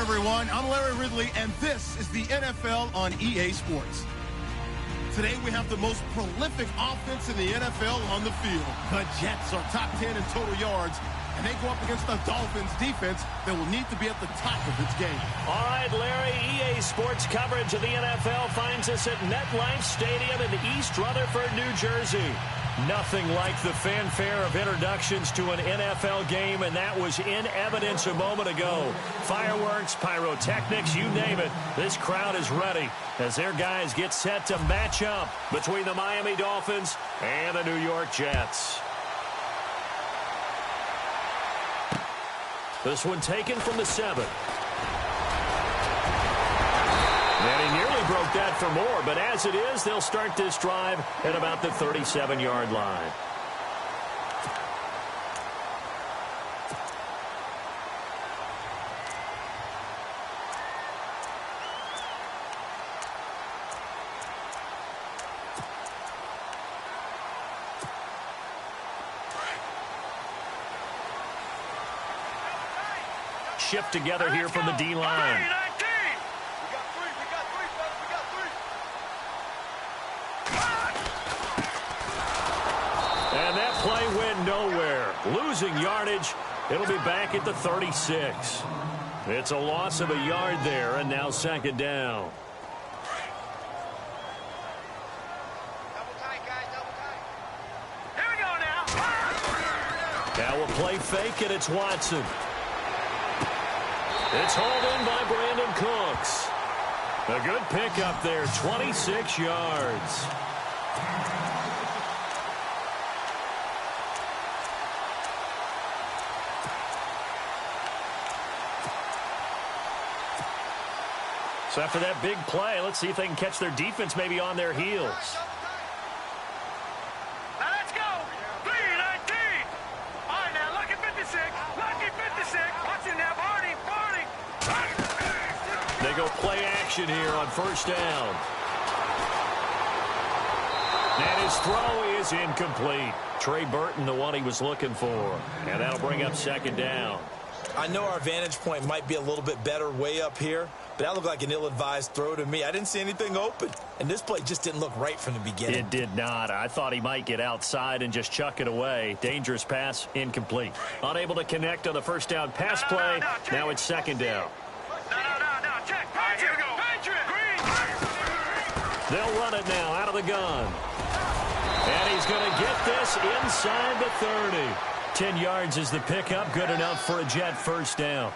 everyone. I'm Larry Ridley, and this is the NFL on EA Sports. Today, we have the most prolific offense in the NFL on the field. The Jets are top 10 in total yards, and they go up against the Dolphins defense that will need to be at the top of its game. All right, Larry, EA Sports coverage of the NFL finds us at MetLife Stadium in East Rutherford, New Jersey. Nothing like the fanfare of introductions to an NFL game, and that was in evidence a moment ago. Fireworks, pyrotechnics, you name it. This crowd is ready as their guys get set to match up between the Miami Dolphins and the New York Jets. This one taken from the 7. And he nearly broke that for more, but as it is, they'll start this drive at about the 37-yard line. Shift together here from the D-line. And that play went nowhere. Losing yardage. It'll be back at the 36. It's a loss of a yard there, and now second down. Now we'll play fake, and it's Watson. It's hauled in by Brandon Cooks. A good pickup there, 26 yards. So after that big play, let's see if they can catch their defense maybe on their heels. Now let's go. 3-19. All right, now lucky 56. Lucky 56. Watch it now, Barney. They go play action here on first down. And his throw is incomplete. Trey Burton, the one he was looking for. And that'll bring up second down. I know our vantage point might be a little bit better way up here, but that looked like an ill-advised throw to me. I didn't see anything open, and this play just didn't look right from the beginning. It did not. I thought he might get outside and just chuck it away. Dangerous pass, incomplete. Unable to connect on the first down pass play. Now it's second down. No, check. Patrick, Green. They'll run it now out of the gun. And he's going to get this inside the 30. 10 yards is the pickup. Good enough for a Jet first down.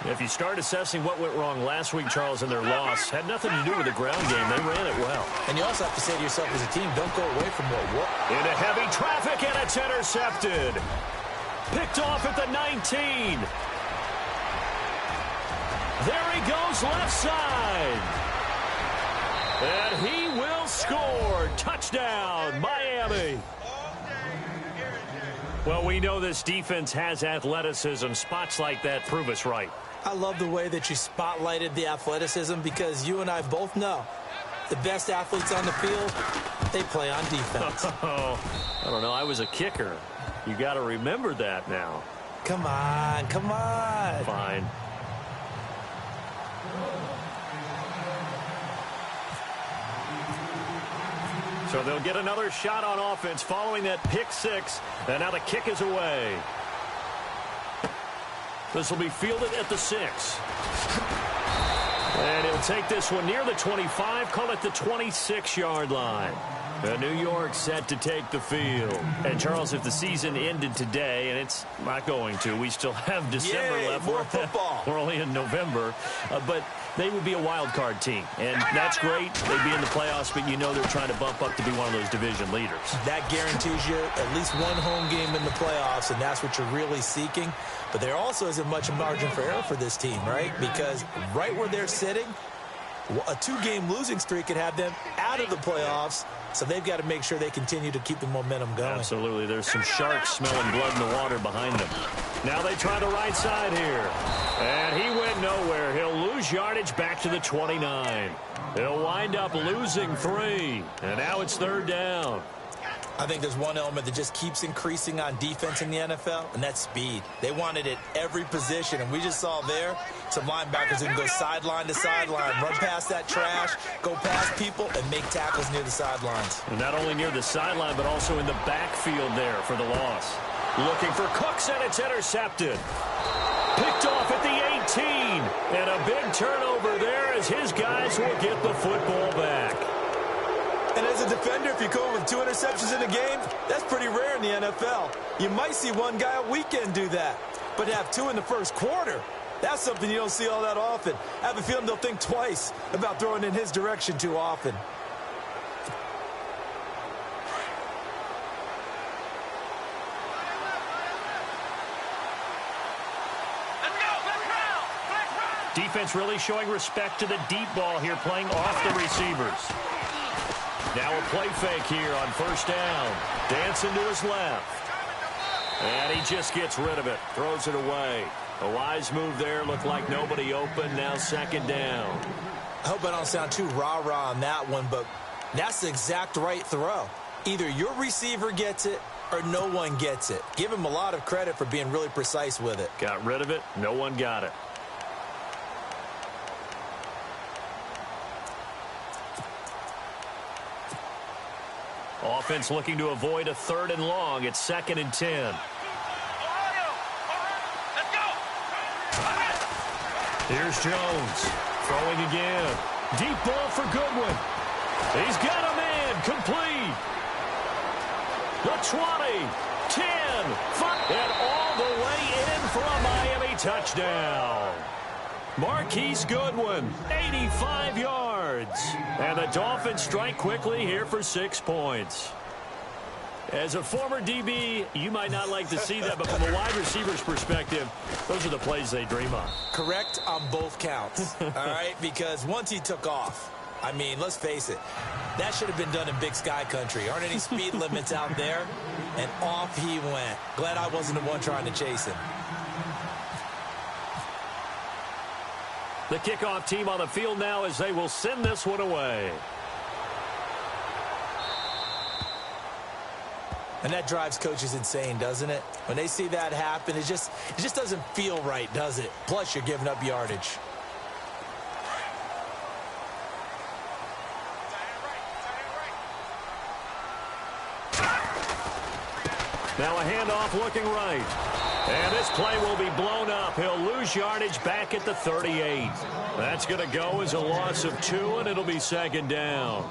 If you start assessing what went wrong last week, Charles, in their loss, had nothing to do with the ground game. They ran it well. And you also have to say to yourself as a team, don't go away from what worked. Into heavy traffic, and it's intercepted. Picked off at the 19. There he goes left side. And he will score. Touchdown, Miami. Well, we know this defense has athleticism. Spots like that prove us right. I love the way that you spotlighted the athleticism because you and I both know the best athletes on the field, they play on defense. I don't know. I was a kicker. You got to remember that now. Come on. Fine. So they'll get another shot on offense following that pick six. And now the kick is away. This will be fielded at the 6. And he'll take this one near the 25, call it the 26-yard line. New York set to take the field. And, Charles, if the season ended today, and it's not going to, we still have December left. More football. We're only in November. But they would be a wild card team. And that's great. They'd be in the playoffs, but you know they're trying to bump up to be one of those division leaders. That guarantees you at least one home game in the playoffs, and that's what you're really seeking. But there also isn't much margin for error for this team, right? Because right where they're sitting, a 2-game losing streak could have them out of the playoffs. So they've got to make sure they continue to keep the momentum going. Absolutely. There's some sharks smelling blood in the water behind them. Now they try the right side here. And he went nowhere. He'll lose yardage back to the 29. He'll wind up losing 3. And now it's third down. I think there's one element that just keeps increasing on defense in the NFL, and that's speed. They want it at every position, and we just saw there some linebackers who can go sideline to sideline, run past that trash, go past people, and make tackles near the sidelines. And not only near the sideline, but also in the backfield there for the loss. Looking for Cooks, and it's intercepted. Picked off at the 18. And a big turnover there as his guys will get the football back. And as a defender, if you come with 2 interceptions in a game, that's pretty rare in the NFL. You might see one guy a weekend do that. But to have 2 in the first quarter, that's something you don't see all that often. I have a feeling they'll think twice about throwing in his direction too often. Defense really showing respect to the deep ball here, playing off the receivers. Now a play fake here on first down. Dancing to his left. And he just gets rid of it. Throws it away. A wise move there. Looked like nobody open. Now second down. I hope I don't sound too rah-rah on that one, but that's the exact right throw. Either your receiver gets it or no one gets it. Give him a lot of credit for being really precise with it. Got rid of it. No one got it. Offense looking to avoid a 3rd and long. It's 2nd and 10. Here's Jones. Throwing again. Deep ball for Goodwin. He's got a man. Complete. The 20, 10, again. And all the way in for a Miami touchdown. Marquise Goodwin, 85 yards. And the Dolphins strike quickly here for 6 points. As a former DB, you might not like to see that, but from a wide receiver's perspective, those are the plays they dream of. Correct on both counts, all right? Because once he took off, I mean, let's face it, that should have been done in Big Sky country. Aren't any speed limits out there? And off he went. Glad I wasn't the one trying to chase him. The kickoff team on the field now as they will send this one away. And that drives coaches insane, doesn't it? When they see that happen, it just doesn't feel right, does it? Plus, you're giving up yardage. Now a handoff looking right. And this play will be blown up. He'll lose yardage back at the 38. That's going to go as a loss of 2, and it'll be second down.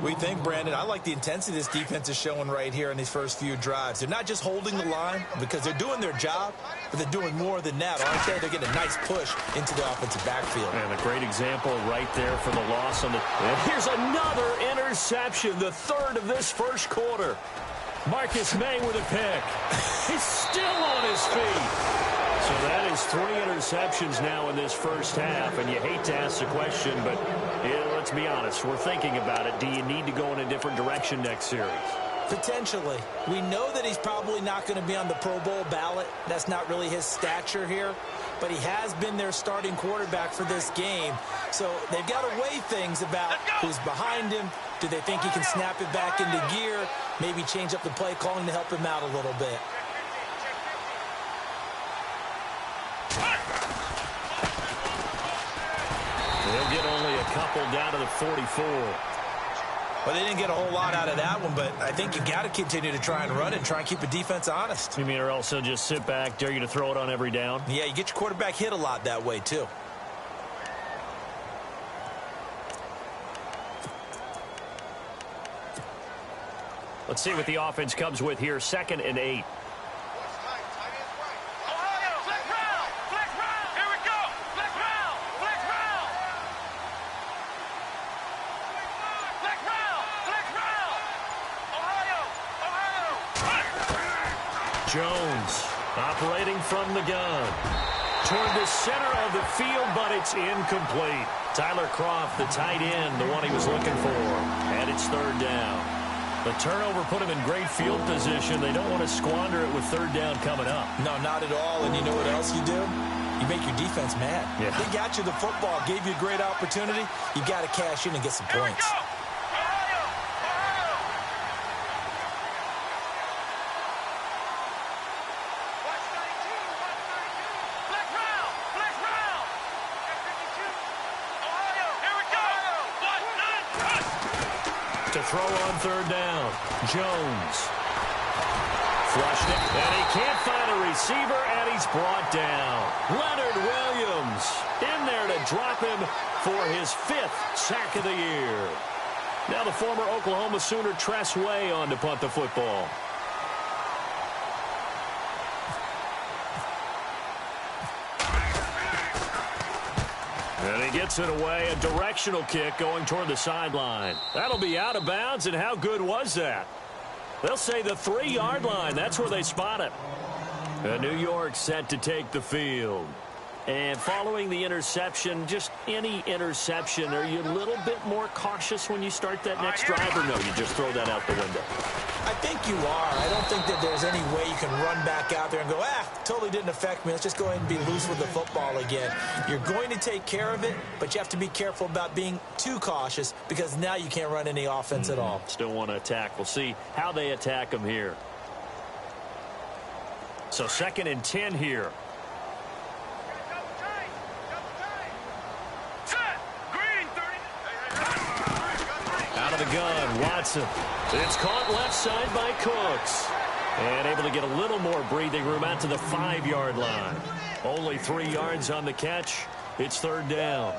We think, Brandon, I like the intensity this defense is showing right here in these first few drives. They're not just holding the line because they're doing their job, but they're doing more than that, aren't they? They're getting a nice push into the offensive backfield. And a great example right there for the loss on the... And here's another interception, the third of this first quarter. Marcus May with a pick. He's still on his feet. So that is 3 interceptions now in this first half, and you hate to ask the question, but let's be honest, we're thinking about it. Do you need to go in a different direction next series? Potentially. We know that he's probably not going to be on the Pro Bowl ballot. That's not really his stature here, but he has been their starting quarterback for this game. So they've got to weigh things about who's behind him. Do they think he can snap it back into gear? Maybe change up the play calling to help him out a little bit. They'll get only a couple down to the 44. Well, they didn't get a whole lot out of that one, but I think you got to continue to try and run it and try and keep the defense honest. You mean or else they'll just sit back, dare you to throw it on every down? Yeah, you get your quarterback hit a lot that way, too. Let's see what the offense comes with here. 2nd and 8. Jones operating from the gun toward the center of the field, but it's incomplete. Tyler Kroft, the tight end, the one he was looking for, and it's 3rd down. The turnover put him in great field position. They don't want to squander it with 3rd down coming up. No, not at all. And you know what else you do? You make your defense mad. Yeah. They got you the football, gave you a great opportunity. You got to cash in and get some points. To throw on 3rd down. Jones. Flushed it, and he can't find a receiver, and he's brought down. Leonard Williams in there to drop him for his 5th sack of the year. Now the former Oklahoma Sooner Tress Way on to punt the football. And he gets it away, a directional kick going toward the sideline. That'll be out of bounds, and how good was that? They'll say the 3-yard line. That's where they spot it. And New York set to take the field. And following the interception, just any interception, are you a little bit more cautious when you start that next drive, or no, you just throw that out the window? I think you are. I don't think that there's any way you can run back out there and go, totally didn't affect me. Let's just go ahead and be loose with the football again. You're going to take care of it, but you have to be careful about being too cautious because now you can't run any offense at all. Still want to attack. We'll see how they attack them here. So 2nd and 10 here. Out of the gun, Watson. It's caught left side by Cooks. And able to get a little more breathing room out to the 5-yard line. Only 3 yards on the catch. It's 3rd down.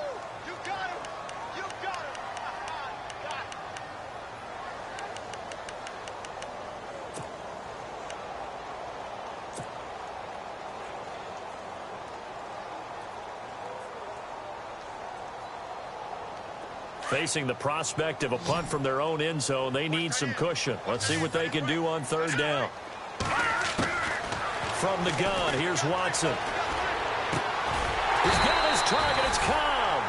Facing the prospect of a punt from their own end zone, they need some cushion. Let's see what they can do on third down. From the gun, here's Watson. He's got his target. It's Cobb.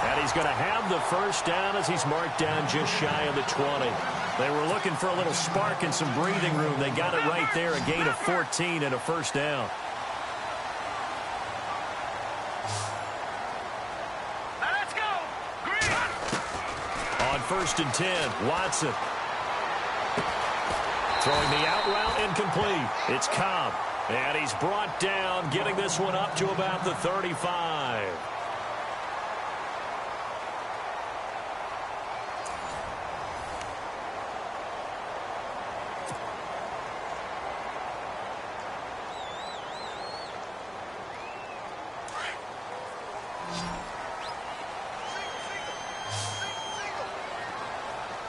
And he's going to have the first down as he's marked down just shy of the 20. They were looking for a little spark and some breathing room. They got it right there, a gain of 14 and a first down. Let's go. Green. On 1st and 10, Watson. Throwing the out route incomplete. It's Cobb. And he's brought down, getting this one up to about the 35.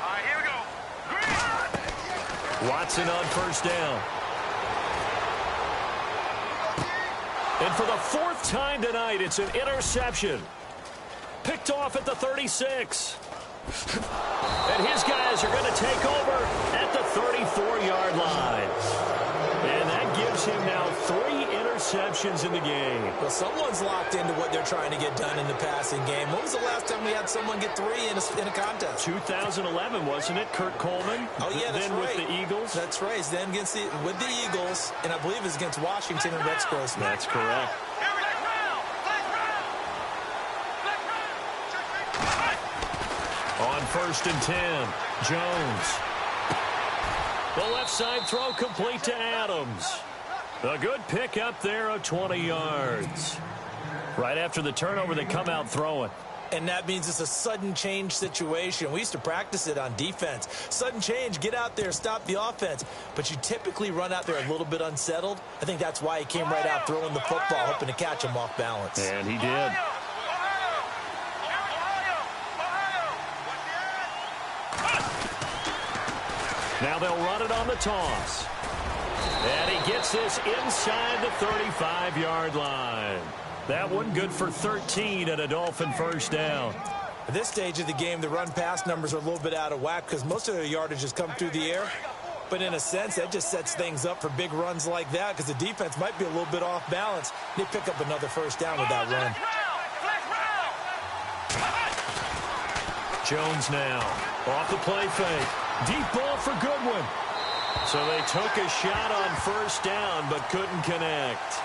All right, here we go. Green. Watson on 1st down. And for the 4th time tonight, it's an interception. Picked off at the 36. And his guys are going to take over at the 34-yard line. And that gives him now 3 interceptions in the game. Well, someone's locked into what they're trying to get done in the passing game. When was the last time we had someone get 3 in a contest? 2011, wasn't it? Kurt Coleman. Oh, yeah, that's then right. With the Eagles. That's right. Then with the Eagles, and I believe it's against Washington and Rex Grossman. That's correct. On 1st and 10, Jones. The left side throw complete to Adams. A good pick up there of 20 yards. Right after the turnover, they come out throwing. And that means it's a sudden change situation. We used to practice it on defense. Sudden change, get out there, stop the offense. But you typically run out there a little bit unsettled. I think that's why he came right out throwing the football, hoping to catch him off balance. And he did. Now they'll run it on the toss. And he gets this inside the 35-yard line. That one good for 13 and a Dolphin first down. At this stage of the game, the run-pass numbers are a little bit out of whack because most of their yardage has come through the air. But in a sense, that just sets things up for big runs like that because the defense might be a little bit off balance. They pick up another first down with that run. Jones now off the play fake. Deep ball for Goodwin. So they took a shot on first down but couldn't connect.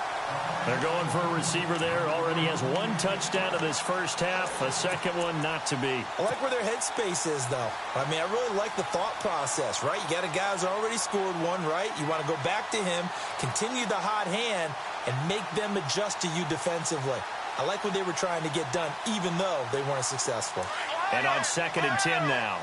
They're going for a receiver there. Already has 1 touchdown in this first half. A second one not to be. I like where their headspace is, though. I mean, I really like the thought process, right? You got a guy who's already scored one, right? You want to go back to him, continue the hot hand, and make them adjust to you defensively. I like what they were trying to get done, even though they weren't successful. And on 2nd and 10 now.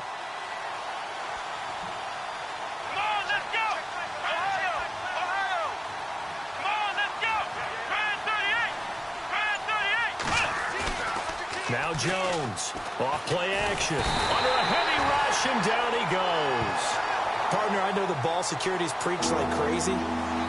Now Jones, off play action, under a heavy rush, and down he goes. Partner, I know the ball security's preached like crazy,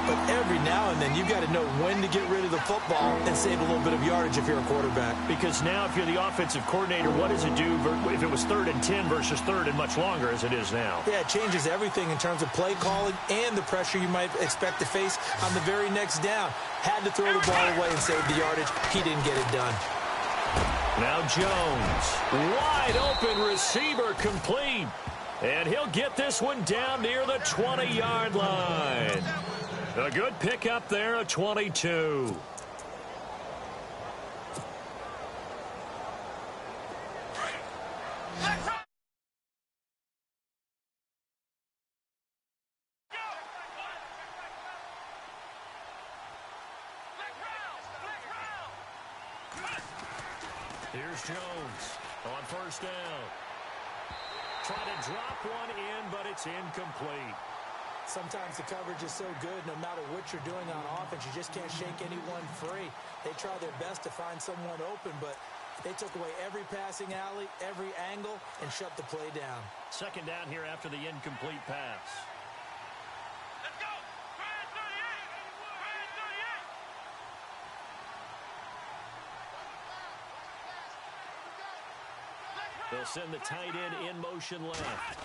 but every now and then you've got to know when to get rid of the football and save a little bit of yardage if you're a quarterback. Because now if you're the offensive coordinator, what does it do if it was 3rd and 10 versus 3rd and much longer as it is now? Yeah, it changes everything in terms of play calling and the pressure you might expect to face on the very next down. Had to throw the ball away and save the yardage. He didn't get it done. Now Jones, wide open receiver complete. And he'll get this one down near the 20-yard line. A good pickup there, a 22. Here's Jones on first down. Trying to drop one in, but it's incomplete. Sometimes the coverage is so good, no matter what you're doing on offense, you just can't shake anyone free. They try their best to find someone open, but they took away every passing alley, every angle, and shut the play down. 2nd down here after the incomplete pass. Let's go! Brand 38! Brand 38! Let's go! They'll send the tight end in motion left.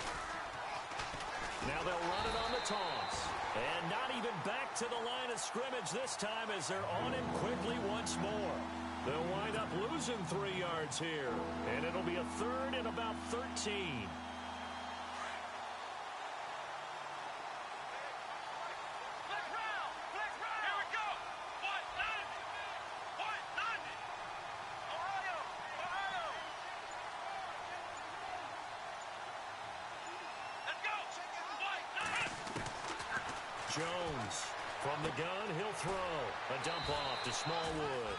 Now they'll run it on the toss. And not even back to the line of scrimmage this time as they're on him quickly once more. They'll wind up losing 3 yards here. And it'll be a 3rd and about 13. Jones from the gun, he'll throw. A dump off to Smallwood.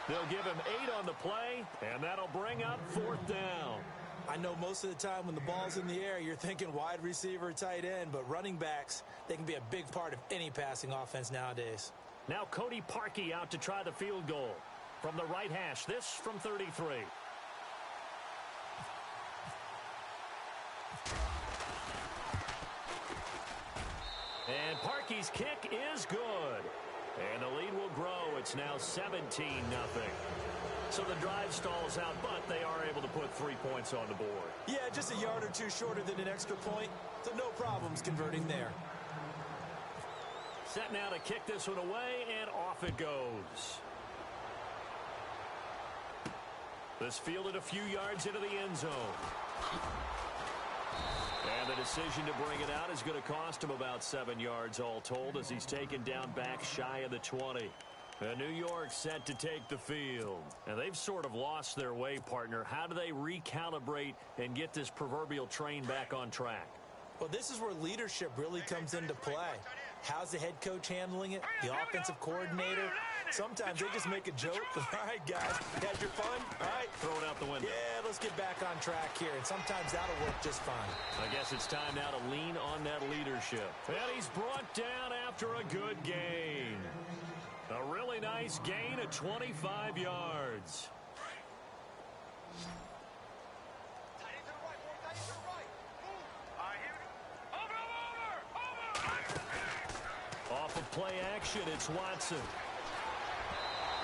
They'll give him 8 on the play, and that'll bring up 4th down. I know most of the time when the ball's in the air, you're thinking wide receiver, tight end, but running backs, they can be a big part of any passing offense nowadays. Now Cody Parkey out to try the field goal. From the right hash, this from 33. And Parkey's kick is good. And the lead will grow. It's now 17-0. So the drive stalls out, but they are able to put 3 points on the board. Yeah, just a yard or two shorter than an extra point, so no problems converting there. Set now to kick this one away, and off it goes. This fielded a few yards into the end zone. And the decision to bring it out is going to cost him about 7 yards all told as he's taken down back shy of the 20. And New York set to take the field. And they've sort of lost their way, partner. How do they recalibrate and get this proverbial train back on track? Well, this is where leadership really comes into play. How's the head coach handling it? The offensive coordinator? Sometimes they just make a joke. All right, guys, you had your fun? All right. Throw it out the window. Yeah, let's get back on track here. And sometimes that'll work just fine. I guess it's time now to lean on that leadership. And he's brought down after a good gain. A really nice gain of 25 yards. Off of play action, it's Watson.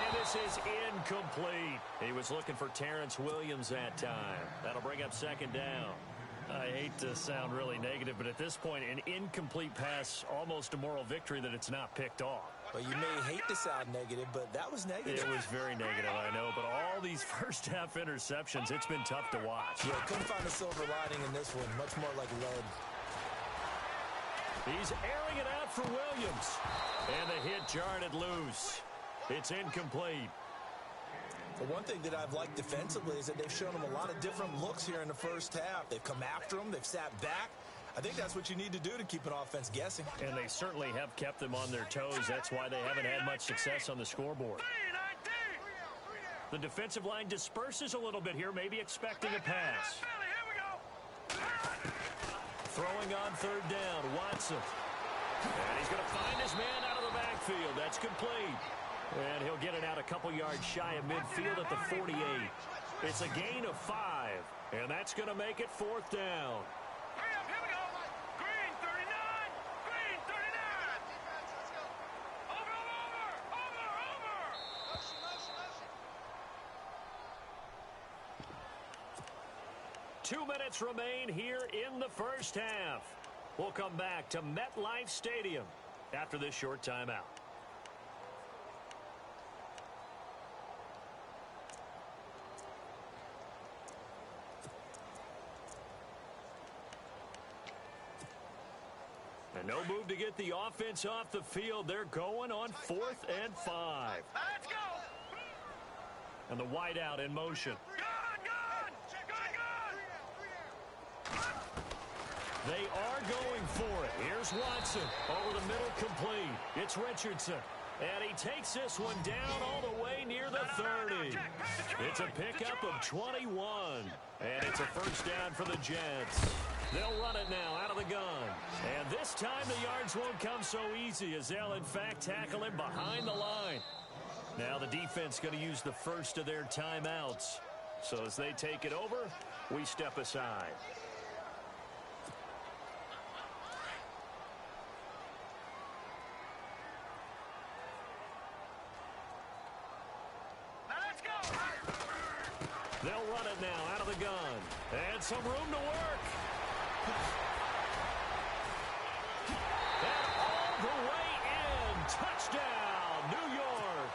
And this is incomplete. He was looking for Terrence Williams that time. That'll bring up 2nd down. I hate to sound really negative, but at this point, an incomplete pass, almost a moral victory that it's not picked off. Well, you may hate to sound negative, but that was negative. It was very negative, I know, but all these first-half interceptions, it's been tough to watch. Yeah, couldn't find a silver lining in this one. Much more like lead. He's airing it out for Williams. And the hit jarred it loose. It's incomplete. The one thing that I've liked defensively is that they've shown him a lot of different looks here in the first half. They've come after him. They've sat back. I think that's what you need to do to keep an offense guessing. And they certainly have kept them on their toes. That's why they haven't had much success on the scoreboard. The defensive line disperses a little bit here, maybe expecting a pass. Throwing on 3rd down, Watson. And he's going to find his man out of the backfield. That's complete. And he'll get it out a couple yards shy of midfield at the 48. It's a gain of 5. And that's going to make it 4th down. Here we go. Green 39. Green 39. Over. Motion. 2 minutes remain here in the first half. We'll come back to MetLife Stadium after this short timeout. And no move to get the offense off the field. They're going on 4th and 5. Let's go. And the wideout in motion. Good. They are going for it. Here's Watson over the middle, complete. It's Richardson. And he takes this one down all the way near the 30. It's a pickup of 21. And it's a 1st down for the Jets. They'll run it now out of the gun. And this time the yards won't come so easy as they'll, in fact, tackle him behind the line. Now the defense going to use the first of their timeouts. So as they take it over, we step aside. They'll run it now out of the gun. And some room to work. And all the way in. Touchdown, New York.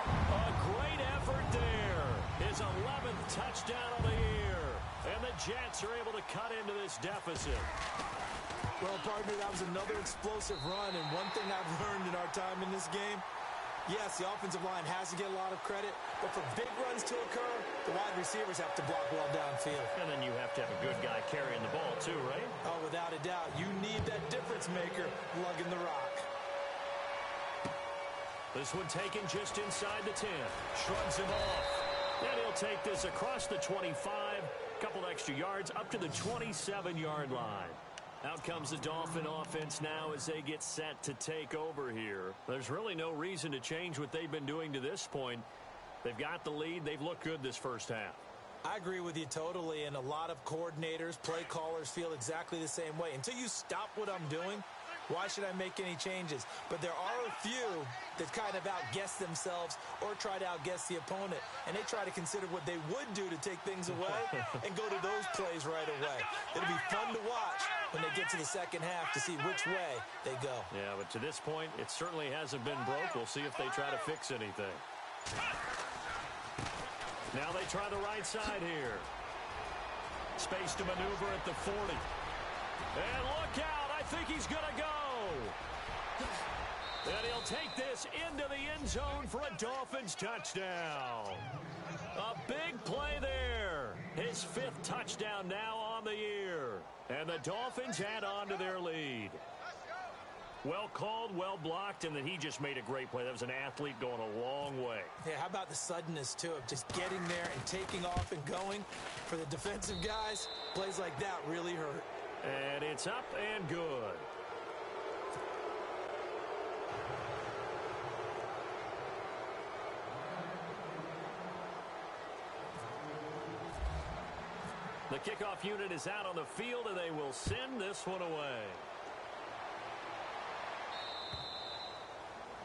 A great effort there. His 11th touchdown of the year. And the Jets are able to cut into this deficit. Well, partner, that was another explosive run. And one thing I've learned in our time in this game, yes, the offensive line has to get a lot of credit, but for big runs to occur, the wide receivers have to block well downfield. And then you have to have a good guy carrying the ball too, right? Oh, without a doubt. You need that difference maker lugging the rock. This one taken just inside the 10. Shrugs him off. And he'll take this across the 25. A couple extra yards up to the 27-yard line. Out comes the Dolphin offense now as they get set to take over here. There's really no reason to change what they've been doing to this point. They've got the lead. They've looked good this first half. I agree with you totally, and a lot of coordinators, play callers feel exactly the same way. Until you stop what I'm doing, why should I make any changes? But there are a few that kind of outguess themselves or try to outguess the opponent, and they try to consider what they would do to take things away and go to those plays right away. It'll be fun to watch when they get to the second half to see which way they go. Yeah, but to this point, it certainly hasn't been broke. We'll see if they try to fix anything. Now they try the right side here. Space to maneuver at the 40. And look out, I think he's going to go. And he'll take this into the end zone for a Dolphins touchdown. A big play there. His 5th touchdown now on the year. And the Dolphins add on to their lead. Well called, well blocked, and then he just made a great play. That was an athlete going a long way. Yeah, how about the suddenness, too, of just getting there and taking off and going? For the defensive guys, plays like that really hurt. And it's up and good. The kickoff unit is out on the field, and they will send this one away.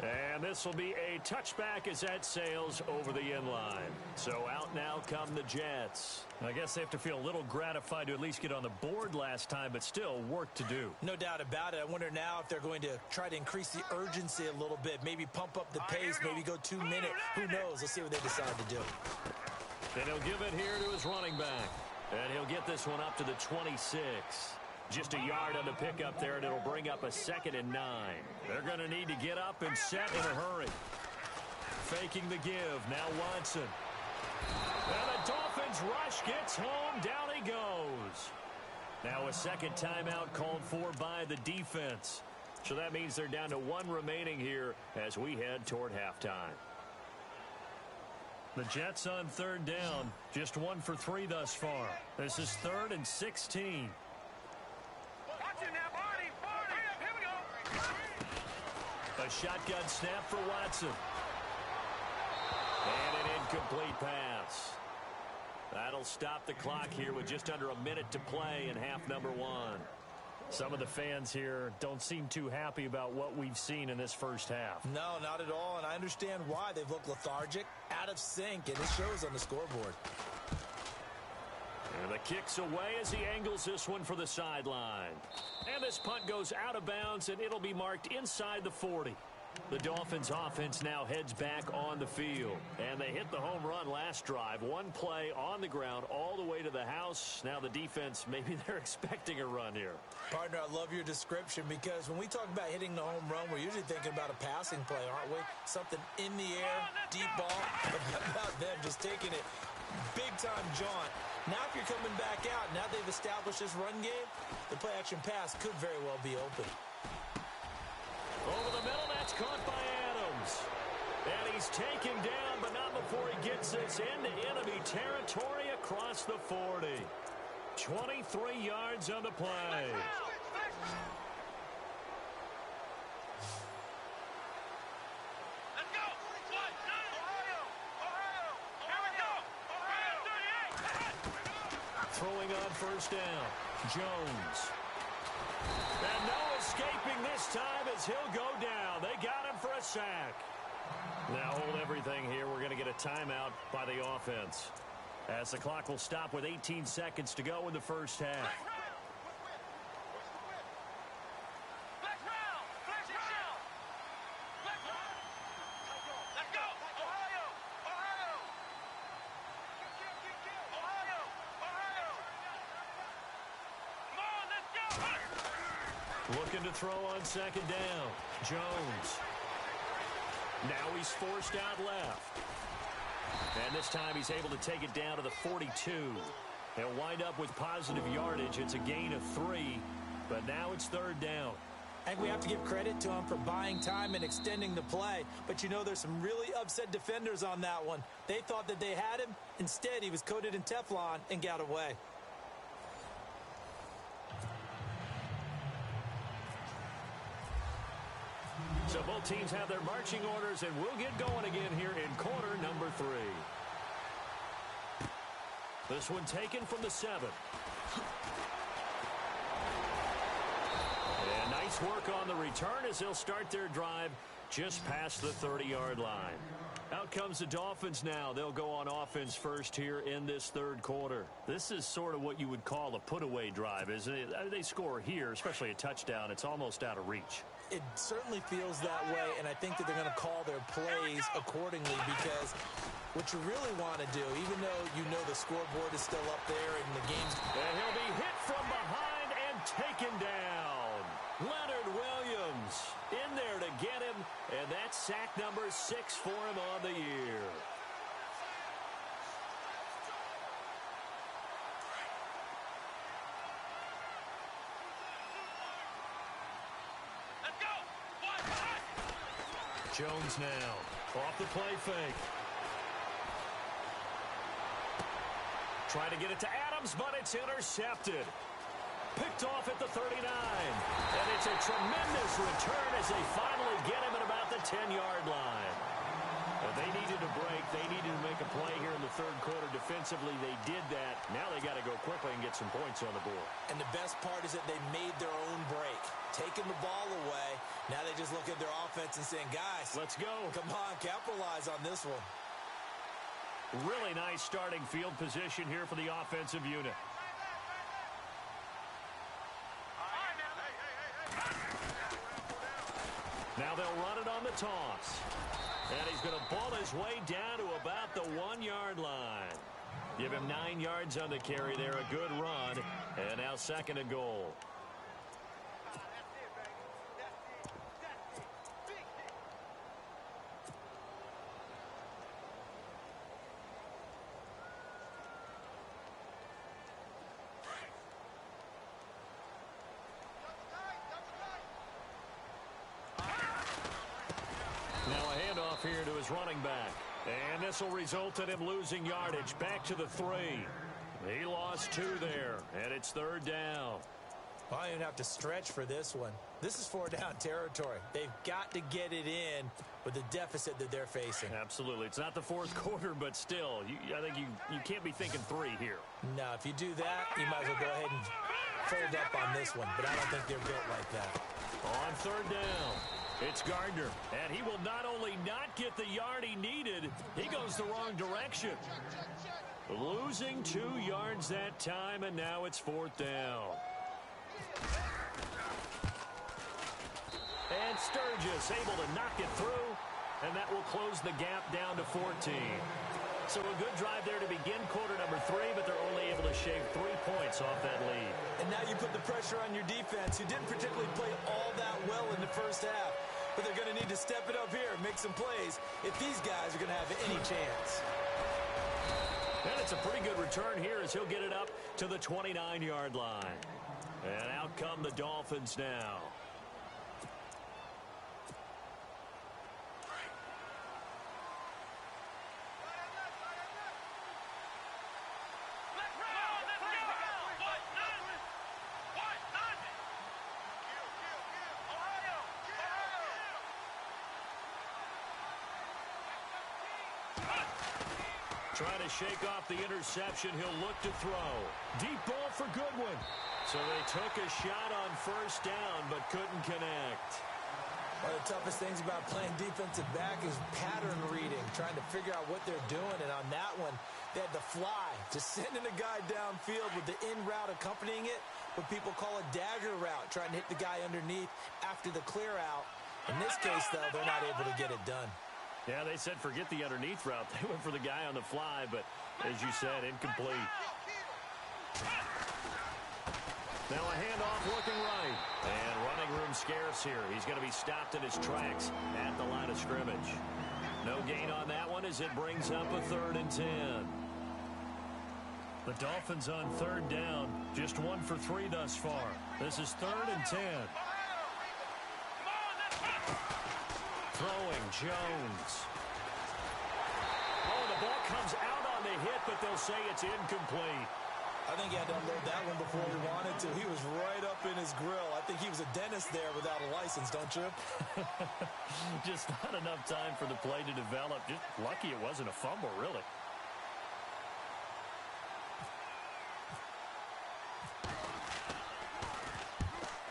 And this will be a touchback as that sails over the end line. So out now come the Jets. I guess they have to feel a little gratified to at least get on the board last time, but still work to do. No doubt about it. I wonder now if they're going to try to increase the urgency a little bit, maybe pump up the pace, maybe go 2 minute. Who knows? Let's see what they decide to do. And he'll give it here to his running back. And he'll get this one up to the 26. Just a yard on the pickup there, and it'll bring up a 2nd and 9. They're going to need to get up and set in a hurry. Faking the give. Now Watson. And the Dolphins rush gets home. Down he goes. Now a second timeout called for by the defense. So that means they're down to 1 remaining here as we head toward halftime. The Jets on 3rd down. Just 1 for 3 thus far. This is 3rd and 16. A shotgun snap for Watson. And an incomplete pass. That'll stop the clock here with just under a minute to play in half number 1. Some of the fans here don't seem too happy about what we've seen in this first half. No, not at all, and I understand why. They've looked lethargic, out of sync, and it shows on the scoreboard. And the kick's away as he angles this one for the sideline. And this punt goes out of bounds, and it'll be marked inside the 40. The Dolphins offense now heads back on the field. And they hit the home run last drive. 1 play on the ground all the way to the house. Now the defense, maybe they're expecting a run here. Partner, I love your description because when we talk about hitting the home run, we're usually thinking about a passing play, aren't we? Something in the air, deep ball. But how about them just taking it big-time jaunt? Now if you're coming back out, now they've established this run game, the play-action pass could very well be open. Over the middle, that's caught by Adams. And he's taken down, but not before he gets this into enemy territory across the 40. 23 yards on the play. Throwing on 1st down. Jones. And no escaping this time as he'll go down. They got him for a sack. Now hold everything here. We're going to get a timeout by the offense. As the clock will stop with 18 seconds to go in the first half. Looking to throw on second down. Jones. Now he's forced out left. And this time he's able to take it down to the 42. He'll wind up with positive yardage. It's a gain of 3, but now it's third down. And we have to give credit to him for buying time and extending the play. But, you know, there's some really upset defenders on that one. They thought that they had him. Instead, he was coated in Teflon and got away. So both teams have their marching orders, and we'll get going again here in quarter number 3. This one taken from the 7. And nice work on the return as they'll start their drive just past the 30-yard line. Out comes the Dolphins now. They'll go on offense first here in this third quarter. This is sort of what you would call a put-away drive, isn't it? They score here, especially a touchdown. It's almost out of reach. It certainly feels that way, and I think that they're going to call their plays accordingly because what you really want to do, even though you know the scoreboard is still up there and the game's... And he'll be hit from behind and taken down. Leonard Williams in there to get him, and that's sack number 6 for him on the year. Jones now off the play fake. Trying to get it to Adams, but it's intercepted. Picked off at the 39. And it's a tremendous return as they finally get him at about the 10-yard line. They needed a break. They needed to make a play here in the third quarter. Defensively, they did that. Now they got to go quickly and get some points on the board. And the best part is that they made their own break. Taking the ball away. Now they just look at their offense and saying, guys, let's go. Come on, capitalize on this one. Really nice starting field position here for the offensive unit. Now they'll run it on the toss. And he's going to ball his way down to about the 1-yard line. Give him 9 yards on the carry there. A good run. And now second and goal. Here to his running back. And this will result in him losing yardage. Back to the 3. He lost 2 there. And it's third down. Well, I don't even have to stretch for this one. This is 4-down territory. They've got to get it in with the deficit that they're facing. Absolutely. It's not the fourth quarter, but still, I think you can't be thinking 3 here. No, if you do that, you might as well go ahead and fold up on this one. But I don't think they're built like that. On third down. It's Gardner, and he will not only not get the yard he needed, he goes the wrong direction. Losing 2 yards that time, and now it's 4th down. And Sturgis able to knock it through, and that will close the gap down to 14. So a good drive there to begin quarter number 3, but they're only able to shave 3 points off that lead. And now you put the pressure on your defense, who didn't particularly play all that well in the first half. But they're going to need to step it up here and make some plays if these guys are going to have any chance. And it's a pretty good return here as he'll get it up to the 29-yard line. And out come the Dolphins now. Trying to shake off the interception. He'll look to throw. Deep ball for Goodwin. So they took a shot on first down, but couldn't connect. One of the toughest things about playing defensive back is pattern reading, trying to figure out what they're doing. And on that one, They had the fly, just sending a guy downfield with the in route accompanying it, what people call a dagger route, trying to hit the guy underneath after the clear out. In this case, though, they're not able to get it done. Yeah, they said forget the underneath route. They went for the guy on the fly, but as you said, incomplete. Now a handoff looking right. And running room scarce here. He's going to be stopped in his tracks at the line of scrimmage. No gain on that one as it brings up a 3rd and 10. The Dolphins on 3rd down. Just 1 for 3 thus far. This is 3rd and 10. Throwing Jones. Oh, the ball comes out on the hit, but they'll say it's incomplete. I think he had to unload that one before he wanted to. He was right up in his grill. I think he was a dentist there without a license, don't you? Just not enough time for the play to develop. Just lucky it wasn't a fumble, really.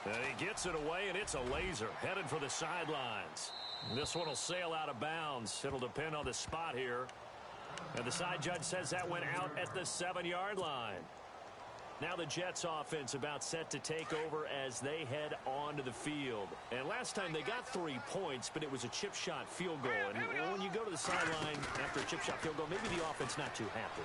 And he gets it away, and it's a laser headed for the sidelines. This one will sail out of bounds. It'll depend on the spot here. And the side judge says that went out at the 7-yard line. Now the Jets offense about set to take over as they head onto the field. And last time they got 3 points, but it was a chip shot field goal. And when you go to the sideline after a chip shot field goal, maybe the offense not too happy.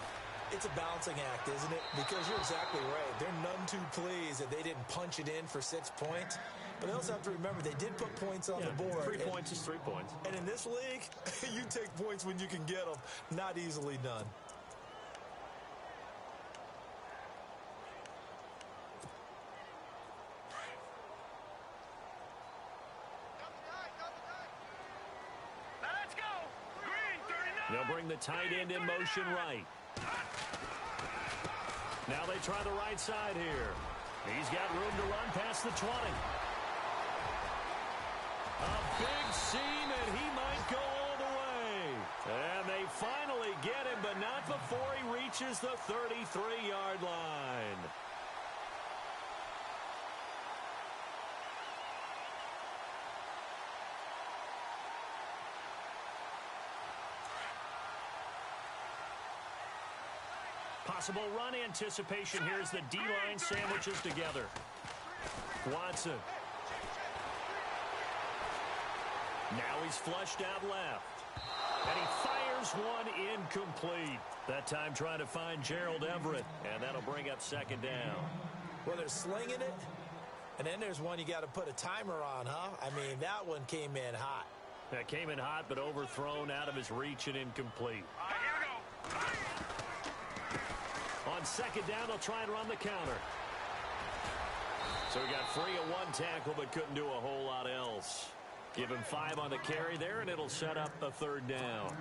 It's a balancing act, isn't it? Because you're exactly right. They're none too pleased that they didn't punch it in for 6 points. But they also have to remember they did put points on the board. 3 points is 3 points. And in this league, you take points when you can get them. Not easily done. Let's go. Green, 39. They'll bring the tight end in motion right. Now they try the right side here. He's got room to run past the 20. A big seam, and he might go all the way. And they finally get him, but not before he reaches the 33-yard line. Possible run anticipation. Here's the D-line sandwiches together. Watson. Now he's flushed out left. And he fires one incomplete. That time trying to find Gerald Everett. And that'll bring up 2nd down. Well, they're slinging it. And then there's one you got to put a timer on, huh? I mean, that one came in hot. That came in hot, but overthrown out of his reach and incomplete. Here we go. On 2nd down, they'll try and run the counter. So he got free of 1 tackle, but couldn't do a whole lot else. Give him 5 on the carry there, and it'll set up a 3rd down.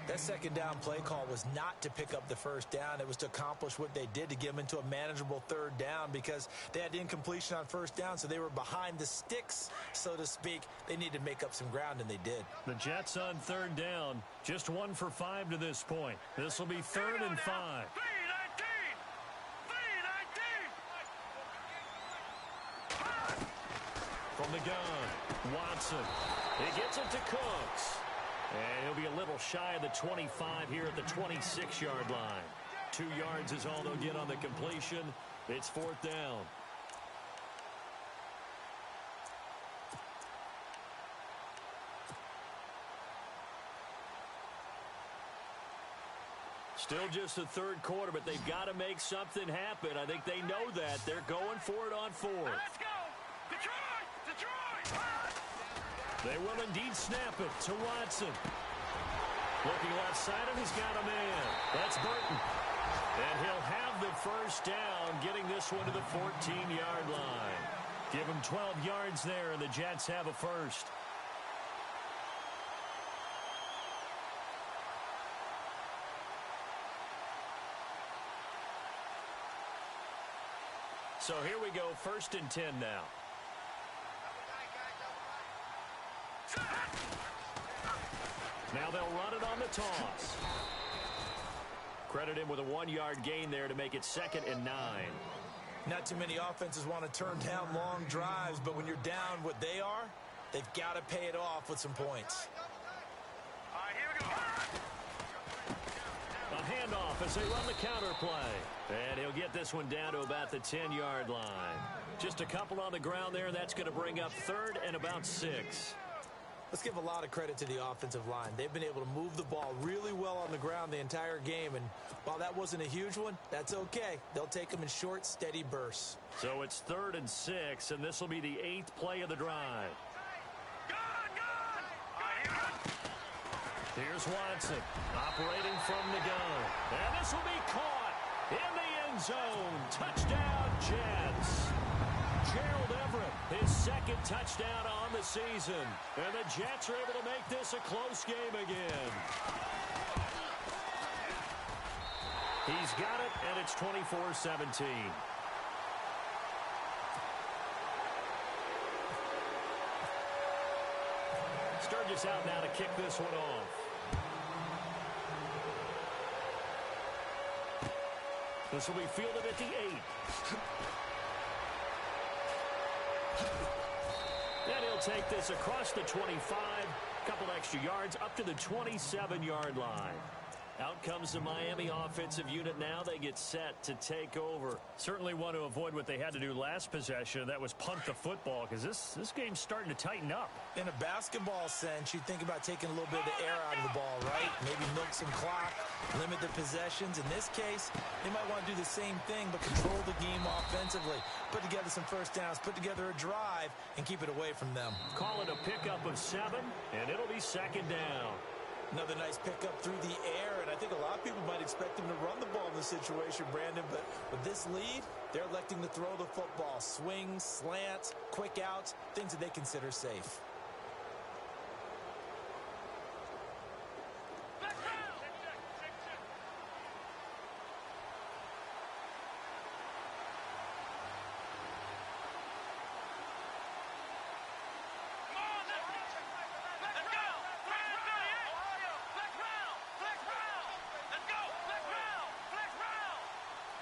That 2nd down play call was not to pick up the 1st down. It was to accomplish what they did to get them into a manageable 3rd down because they had incompletion on 1st down, so they were behind the sticks, so to speak. They needed to make up some ground, and they did. The Jets on 3rd down, just 1 for 5 to this point. This will be 3rd and 5. 319. From the gun, Watson. He gets it to Cooks. And he'll be a little shy of the 25 here at the 26-yard line. 2 yards is all they'll get on the completion. It's 4th down. Still just the 3rd quarter, but they've got to make something happen. I think they know that. They're going for it on 4th. Let's go. Detroit. They will indeed snap it to Watson. Looking left side, and he's got a man. That's Burton. And he'll have the 1st down, getting this one to the 14-yard line. Give him 12 yards there, and the Jets have a 1st. So here we go, 1st and 10 now. Now they'll run it on the toss. Credit him with a 1-yard gain there to make it 2nd and 9. Not too many offenses want to turn down long drives, but when you're down what they are, they've got to pay it off with some points. Here we go. A handoff as they run the counter play. And he'll get this one down to about the 10-yard line. Just a couple on the ground there, and that's going to bring up 3rd and about 6. Let's give a lot of credit to the offensive line. They've been able to move the ball really well on the ground the entire game, and while that wasn't a huge one, that's okay. They'll take them in short, steady bursts. So it's 3rd and 6, and this will be the 8th play of the drive. Here's Watson operating from the gun. And this will be caught in the end zone. Touchdown, Jets. Gerald Everett, his 2nd touchdown on the season. And the Jets are able to make this a close game again. He's got it, and it's 24-17. Sturgis out now to kick this one off. This will be fielded at the 8. And he'll take this across the 25. Couple extra yards up to the 27-yard line. Out comes the Miami offensive unit now. They get set to take over. Certainly want to avoid what they had to do last possession. That was punt the football, because this game's starting to tighten up. In a basketball sense, you think about taking a little bit of the air out of the ball, right? Maybe milk some clock, limit the possessions. In this case, they might want to do the same thing, but control the game offensively. Put together some first downs, put together a drive, and keep it away from them. Call it a pickup of 7, and it'll be 2nd down. Another nice pickup through the air, and I think a lot of people might expect them to run the ball in this situation, Brandon, but with this lead, they're electing to throw the football. Swings, slants, quick outs, things that they consider safe.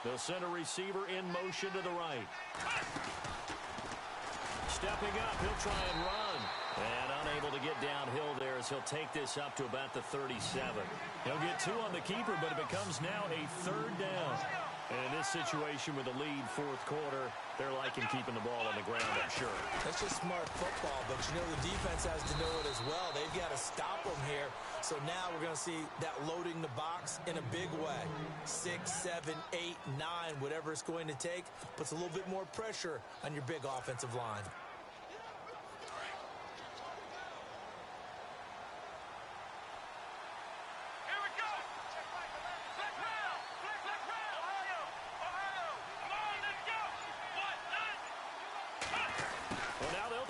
They'll send a receiver in motion to the right. Stepping up, he'll try and run. And unable to get downhill there as he'll take this up to about the 37. He'll get 2 on the keeper, but it becomes now a 3rd down. And in this situation with the lead 4th quarter, they're liking keeping the ball on the ground, I'm sure. That's just smart football, but you know the defense has to know it as well. They've got to stop them here. So now we're going to see that loading the box in a big way. 6, 7, 8, 9, whatever it's going to take, puts a little bit more pressure on your big offensive line.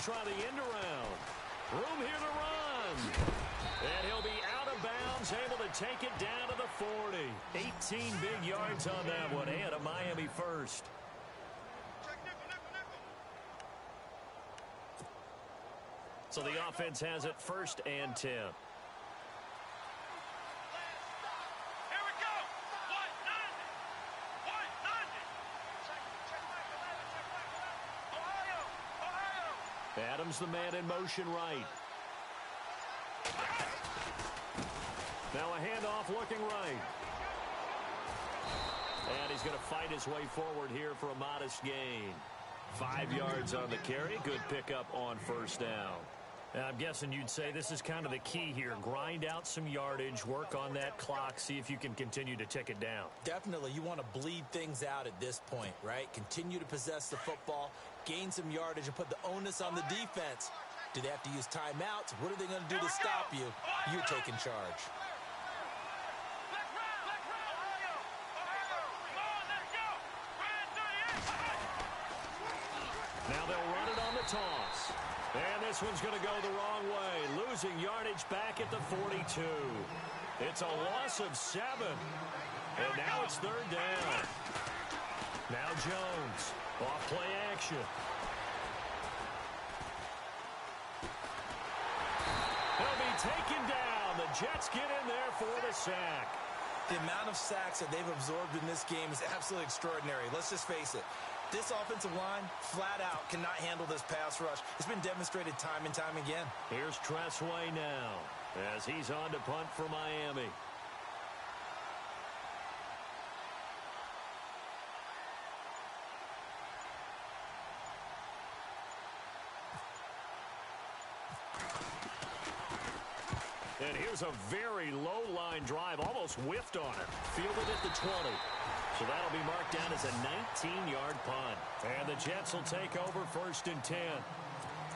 Try the end around. Room here to run. And he'll be out of bounds, able to take it down to the 40. 18 big yards on that one, and a Miami first. So the offense has it 1st and 10. Adams the man in motion right. Now a handoff looking right. And he's going to fight his way forward here for a modest gain. 5 yards on the carry. Good pickup on 1st down. And I'm guessing you'd say this is kind of the key here. Grind out some yardage, work on that clock, see if you can continue to tick it down. Definitely. You want to bleed things out at this point, right? Continue to possess the football, gain some yardage, and put the onus on the defense. Do they have to use timeouts? What are they going to do to stop you? You're taking charge. Now they'll run it on the toss. And this one's going to go the wrong way. Losing yardage back at the 42. It's a loss of 7. And now it's 3rd down. Now Jones. Off play action. He'll be taken down. The Jets get in there for the sack. The amount of sacks that they've absorbed in this game is absolutely extraordinary. Let's just face it. This offensive line, flat out, cannot handle this pass rush. It's been demonstrated time and time again. Here's Tressway now as he's on to punt for Miami. And here's a very low-line drive, almost whiffed on it. Fielded at the 20. So that'll be marked down as a 19-yard punt. And the Jets will take over 1st and 10.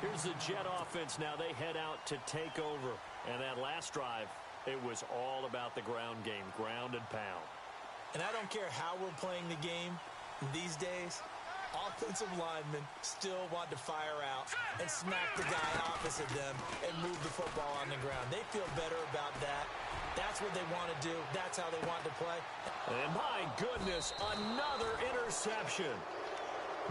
Here's the Jet offense now. They head out to take over. And that last drive, it was all about the ground game, ground and pound. And I don't care how we're playing the game these days, offensive linemen still want to fire out and smack the guy opposite them and move the football on the ground. They feel better about that. That's what they want to do. That's how they want to play. And my goodness, another interception.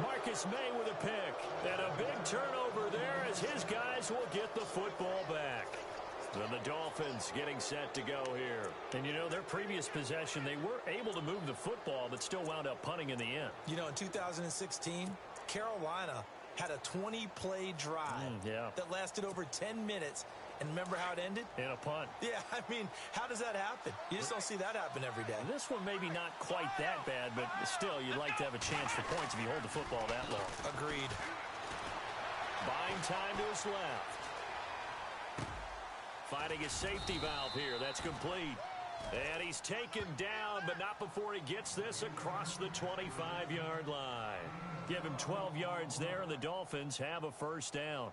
Marcus May with a pick. And a big turnover there as his guys will get the football back. And the Dolphins getting set to go here. And, you know, their previous possession, they were able to move the football, but still wound up punting in the end. You know, in 2016, Carolina had a 20-play drive that lasted over 10 minutes. And remember how it ended? In a punt. Yeah, I mean, how does that happen? You just don't see that happen every day. And this one maybe not quite that bad, but still, you'd like to have a chance for points if you hold the football that long. Agreed. Buying time to his left. Finding his safety valve here. That's complete. And he's taken down, but not before he gets this across the 25-yard line. Give him 12 yards there, and the Dolphins have a 1st down.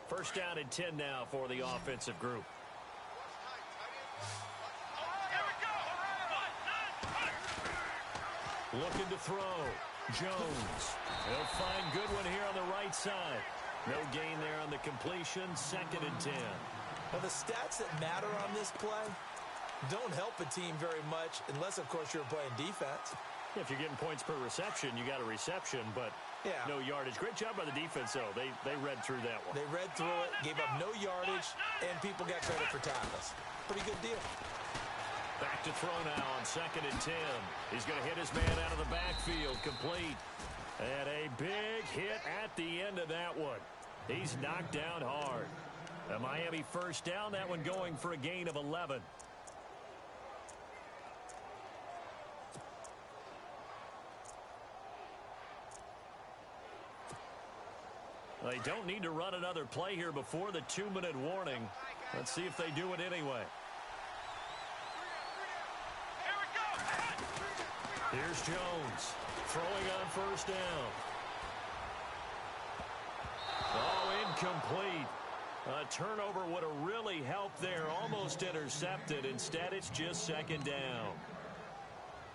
1st down and 10 now for the offensive group. Looking to throw. Jones. He'll find Goodwin here on the right side. No gain there on the completion. 2nd and 10. Well, the stats that matter on this play don't help a team very much unless, of course, you're playing defense. If you're getting points per reception, you got a reception, but no yardage. Great job by the defense, though. They read through that one. They read through it, gave up no yardage, and people got credit for tackles. Pretty good deal. Back to throw now on 2nd and 10. He's going to hit his man out of the backfield. Complete. And a big hit at the end of that one. He's knocked down hard. A Miami 1st down. That one going for a gain of 11. They don't need to run another play here before the 2-minute warning. Let's see if they do it anyway. Here's Jones throwing on 1st down. Oh, incomplete. A turnover would have really helped there. Almost intercepted. Instead, it's just 2nd down.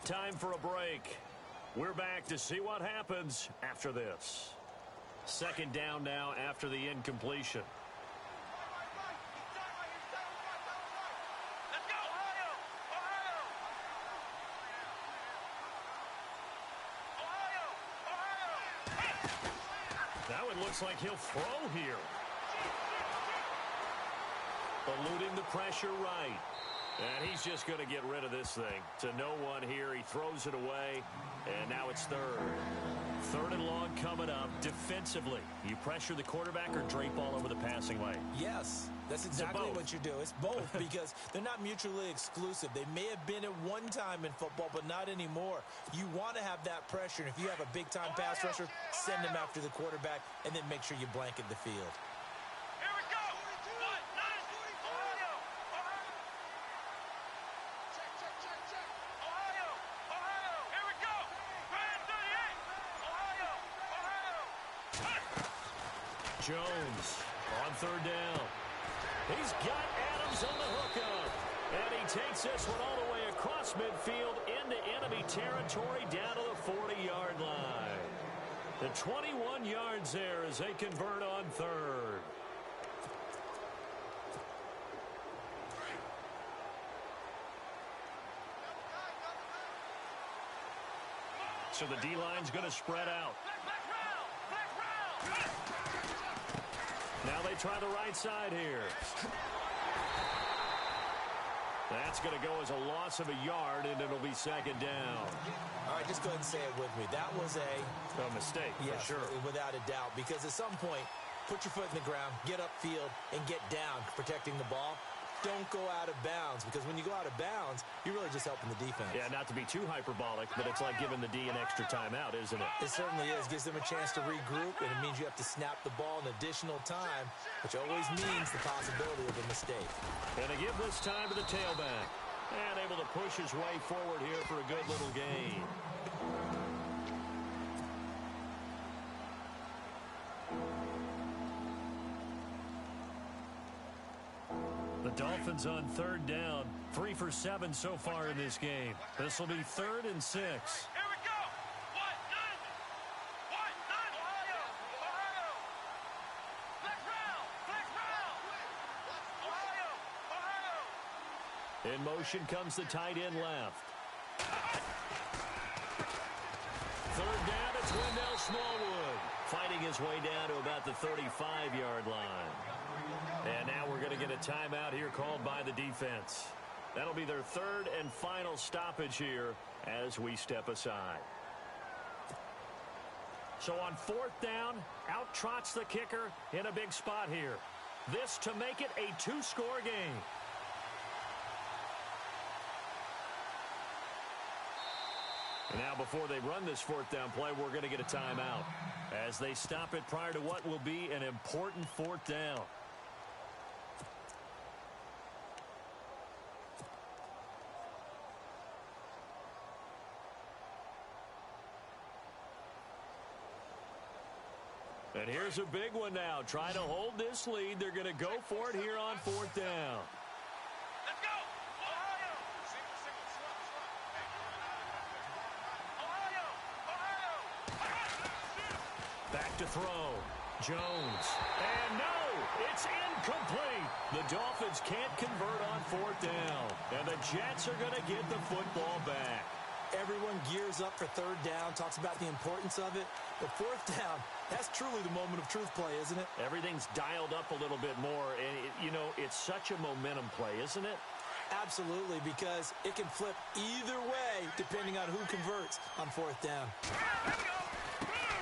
Time for a break. We're back to see what happens after this. 2nd down now after the incompletion. Let's go, Ohio! That one looks like he'll throw here. Eluding the pressure right. And he's just going to get rid of this thing. To no one here. He throws it away. And now it's 3rd. 3rd and long coming up. Defensively, you pressure the quarterback or drape all over the passing lane? Yes, that's exactly what you do. It's both because they're not mutually exclusive. They may have been at one time in football, but not anymore. You want to have that pressure. And if you have a big-time pass rusher, send him after the quarterback and then make sure you blanket the field. Jones on 3rd down. He's got Adams on the hookup. And he takes this one all the way across midfield into enemy territory down to the 40-yard line. The 21 yards there as they convert on 3rd. So the D-line's going to spread out. Now they try the right side here. That's going to go as a loss of a yard, and it'll be 2nd down. All right, just go ahead and say it with me. That was a mistake, yes, for sure. Without a doubt, because at some point, put your foot in the ground, get upfield, and get down, protecting the ball. don't go out of bounds, because when you go out of bounds, you're really just helping the defense. Yeah, not to be too hyperbolic, but it's like giving the D an extra timeout, isn't it? It certainly is. Gives them a chance to regroup, and it means you have to snap the ball an additional time, which always means the possibility of a mistake. And to give this time to the tailback. And able to push his way forward here for a good little gain. The Dolphins on third down. 3 for 7 so far in this game. This will be 3rd and 6. Here we go. What? None. What? None. Ohio. Flex round. Ohio. In motion comes the tight end left. 3rd down, it's Wendell Smallwood. Fighting his way down to about the 35-yard line. And now we're going to get a timeout here called by the defense. That'll be their 3rd and final stoppage here as we step aside. So on 4th down, out trots the kicker in a big spot here. This to make it a 2-score game. And now before they run this 4th down play, we're going to get a timeout as they stop it prior to what will be an important 4th down. And here's a big one now. Trying to hold this lead. They're going to go for it here on 4th down. Let's go. Ohio. Back to throw. Jones. And no, it's incomplete. The Dolphins can't convert on 4th down. And the Jets are going to get the football back. Everyone gears up for 3rd down, talks about the importance of it. But 4th down, that's truly the moment of truth play, isn't it? Everything's dialed up a little bit more. And, it's such a momentum play, isn't it? Absolutely, because it can flip either way depending on who converts on 4th down.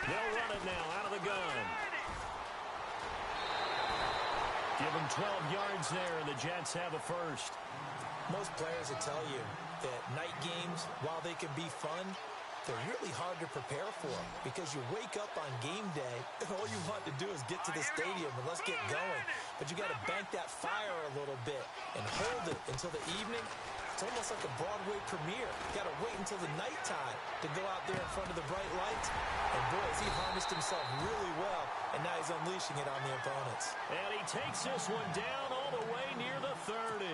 They'll run it now out of the gun. Give them 12 yards there, and the Jets have a first. Most players will tell you that night games, while they can be fun, they're really hard to prepare for because you wake up on game day and all you want to do is get to the stadium and let's get going. But you got to bank that fire a little bit and hold it until the evening. It's almost like a Broadway premiere. You got to wait until the nighttime to go out there in front of the bright lights. And boy, has he harnessed himself really well, and now he's unleashing it on the opponents. And he takes this one down all the way near the 30.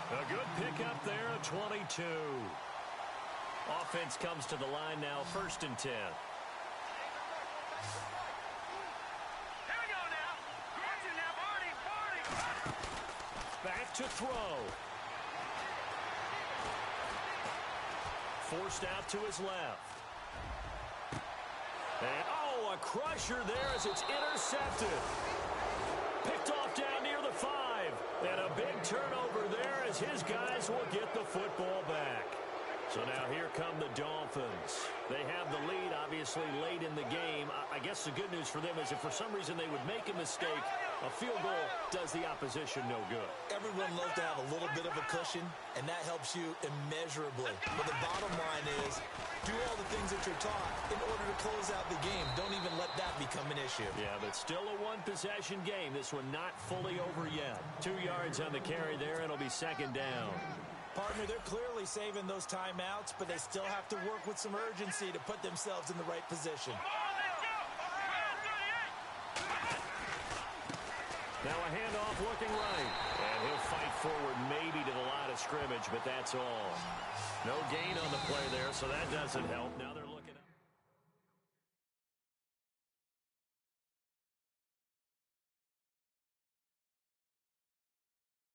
A good pickup there at 22. Offense comes to the line now, 1st and 10. Here we go now. Watch it now, Barney. Back to throw. Forced out to his left. And, a crusher there as it's intercepted. Picked off down near the 5. And a big turnover there as his guys will get the football back. So now here come the Dolphins. They have the lead, obviously, late in the game. I guess the good news for them is if for some reason they would make a mistake, a field goal does the opposition no good. Everyone loves to have a little bit of a cushion, and that helps you immeasurably. But the bottom line is, do all the things that you're taught in order to close out the game. Don't even let that become an issue. Yeah, but still a one-possession game. This one not fully over yet. 2 yards on the carry there, and it'll be 2nd down. Partner, they're clearly saving those timeouts, but they still have to work with some urgency to put themselves in the right position. Now a handoff looking right. And he'll fight forward maybe to the line of scrimmage, but that's all. No gain on the play there, so that doesn't help. Now they're